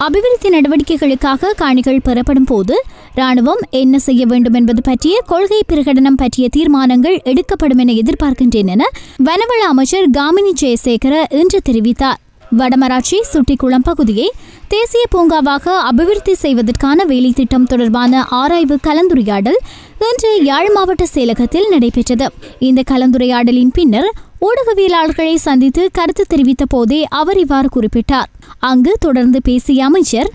அபிவிருத்தி நடவடிக்கைகளுக்காக காணிகள் பெறப்படும் போது ராணுவம் என்ன செய்ய வேண்டும் என்பது பற்றிய கொள்கை பிரகடனம் பற்றிய தீர்மானங்கள் எடுக்கப்படும் என எதிர்பார்க்கின்றேன் என வனவள அமைச்சர் காமினி ஜெயசேகர இன்று தெரிவித்தார். வடமராட்சி சுட்டிக்குளம் பகுதியை தேசிய பூங்காவாக அபிவிருத்தி செய்வதற்கான வேலை திட்டம் தொடர்பான ஆராய்வு கலந்துரையாடல் இன்று யாழ் மாவட்ட செயலகத்தில் நடைபெற்றது. இந்த கலந்துரையாடலின் பின்னர் ஊடகவியலாளர்களை சந்தித்து கருத்து தெரிவித்த போதே அவர் இவ்வாறு குறிப்பிட்டார். அங்கு தொடர்ந்து பேசிய அமைச்சர்,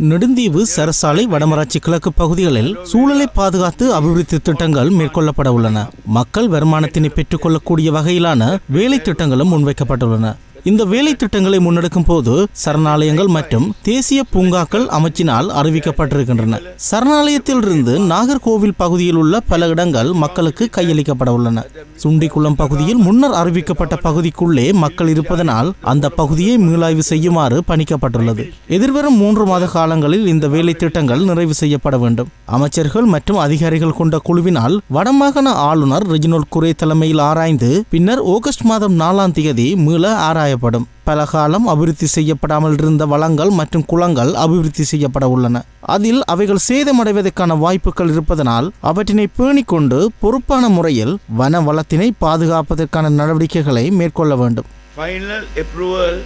நெடுந்தீவு சரசாலை வடமராட்சி கிழக்கு பகுதிகளில் சூழலை பாதுகாத்து அபிவிருத்தி திட்டங்கள் மேற்கொள்ளப்பட உள்ளன. மக்கள் வருமானத்தினை பெற்றுக்கொள்ளக்கூடிய வகையிலான வேலை திட்டங்களும் முன்வைக்கப்பட்டுள்ளன. இந்த வேலை திட்டங்களை முன்னெடுக்கும் போது சரணாலயங்கள் மற்றும் தேசிய பூங்காக்கள் அமைச்சினால் அறிவிக்கப்பட்டிருக்கின்றன. சரணாலயத்திலிருந்து நாகர்கோவில் பகுதியில் உள்ள பல இடங்கள் மக்களுக்கு கையளிக்கப்பட உள்ளன. சுண்டிக்குளம் பகுதியில் முன்னர் அறிவிக்கப்பட்ட பகுதிக்குள்ளே மக்கள் இருப்பதனால் அந்த பகுதியை மீளாய்வு செய்யுமாறு பணிக்கப்பட்டுள்ளது. எதிர்வரும் 3 மாத காலங்களில் இந்த வேலை திட்டங்கள் நிறைவு செய்யப்பட வேண்டும். அமைச்சர்கள் மற்றும் அதிகாரிகள் கொண்ட குழுவினால் வடமாகாண ஆளுநர் ரெஜினோல்ட் குரே தலைமையில் ஆராய்ந்து பின்னர் ஆகஸ்ட் மாதம் 4ஆம் தேதி மீள ஆராய பல காலம் அபிவிருத்தி செய்யப்படாமல் இருந்த வளங்கள் மற்றும் குளங்கள் அபிவிருத்தி செய்யப்பட உள்ளன. அதில் அவைகள் சேதமடைவதற்கான வாய்ப்புகள் இருப்பதனால் அவற்றினை பேணிக்கொண்டு பொறுப்பான முறையில் வன வளத்தினை பாதுகாப்பதற்கான நடவடிக்கைகளை மேற்கொள்ள வேண்டும். Final approval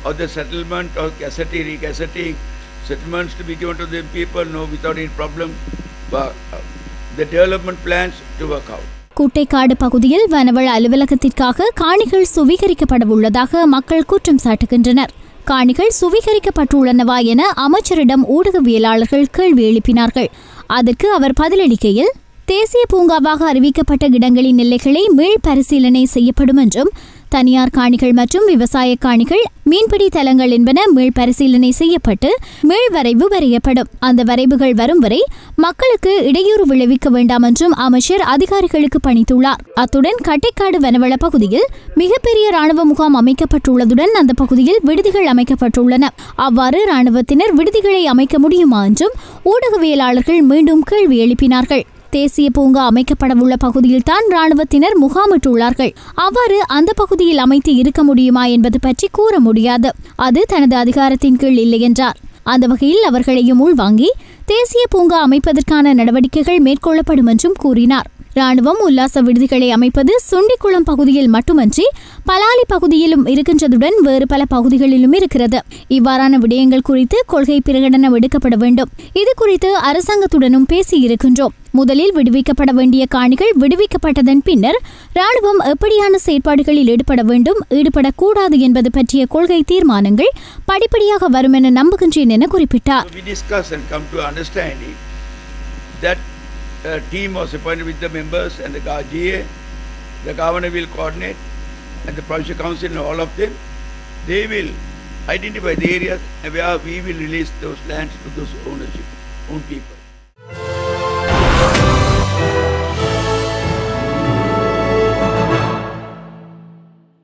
of the settlement or regazetting settlements to be given to the people without any problem, but the development plans to work out. குட்டைக்காடு பகுதியில் வனவள அலுவலகத்திற்காக காணிகள் சுவீகரிக்கப்பட உள்ளதாக மக்கள் குற்றம் சாட்டுகின்றனர். காணிகள் சுவீகரிக்கப்பட்டுள்ளனவா என அமைச்சரிடம் ஊடகவியலாளர்கள் கேள்வி எழுப்பினார்கள். அதற்கு அவர் பதிலளிக்கையில், தேசிய பூங்காவாக அறிவிக்கப்பட்ட இடங்களின் எல்லைகளை மீள் பரிசீலனை செய்யப்படும் என்றும் தனியார் காணிகள் மற்றும் விவசாய காணிகள், மீன்பிடி தலங்கள் என்பன மீள் பரிசீலனை செய்யப்பட்டு மீள் வரைவு வரையப்படும். அந்த வரைவுகள் வரும் வரை மக்களுக்கு இடையூறு விளைவிக்க வேண்டாம் என்றும் அமைச்சர் அதிகாரிகளுக்கு பணித்துள்ளார். அத்துடன் கட்டைக்காடு வனவள பகுதியில் மிகப்பெரிய ராணுவ முகாம் அமைக்கப்பட்டுள்ளதுடன் அந்த பகுதியில் விடுதிகள் அமைக்கப்பட்டுள்ளன. அவ்வாறு ராணுவத்தினர் விடுதிகளை அமைக்க முடியுமா என்றும் ஊடகவியலாளர்கள் மீண்டும் கேள்வி எழுப்பினார்கள். தேசிய பூங்கா அமைக்கப்படவுள்ள பகுதியில் தான் ராணுவத்தினர் முகாமிட்டுள்ளார்கள். அவ்வாறு அந்த பகுதியில் அமைத்து இருக்க முடியுமா என்பது பற்றி கூற முடியாது. அது தனது அதிகாரத்தின் கீழ் இல்லை என்றார். அந்த வகையில் அவர்களையும் உள்வாங்கி தேசிய பூங்கா அமைப்பதற்கான நடவடிக்கைகள் மேற்கொள்ளப்படும் என்றும் கூறினார். ராணுவம் உல்லாச விடுதிகளை அமைப்பது சுண்டிக்குளம் பகுதியில் மட்டுமன்றி பலாலி பகுதியிலும் இருக்கின்றதுடன் வேறு பல பகுதிகளிலும் இருக்கிறது. இவ்வாறான விடயங்கள் குறித்து கொள்கை பிரகடனம் எடுக்கப்பட வேண்டும். இது குறித்து அரசாங்கத்துடனும் பேசியிருக்கின்றோம். முதலில் விடுவிக்கப்பட வேண்டிய காணிகள் விடுவிக்கப்பட்டதன் பின்னர் ராணுவம் எப்படியான செயற்பாடுகளில் ஈடுபட வேண்டும், ஈடுபடக்கூடாது என்பது பற்றிய கொள்கை தீர்மானங்கள் படிப்படியாக வரும் என நம்புகின்றேன் என குறிப்பிட்டார். A team was appointed with the members and the GA. The governor will coordinate and the provincial council and all of them. They will identify the areas where we will release those lands to those own people.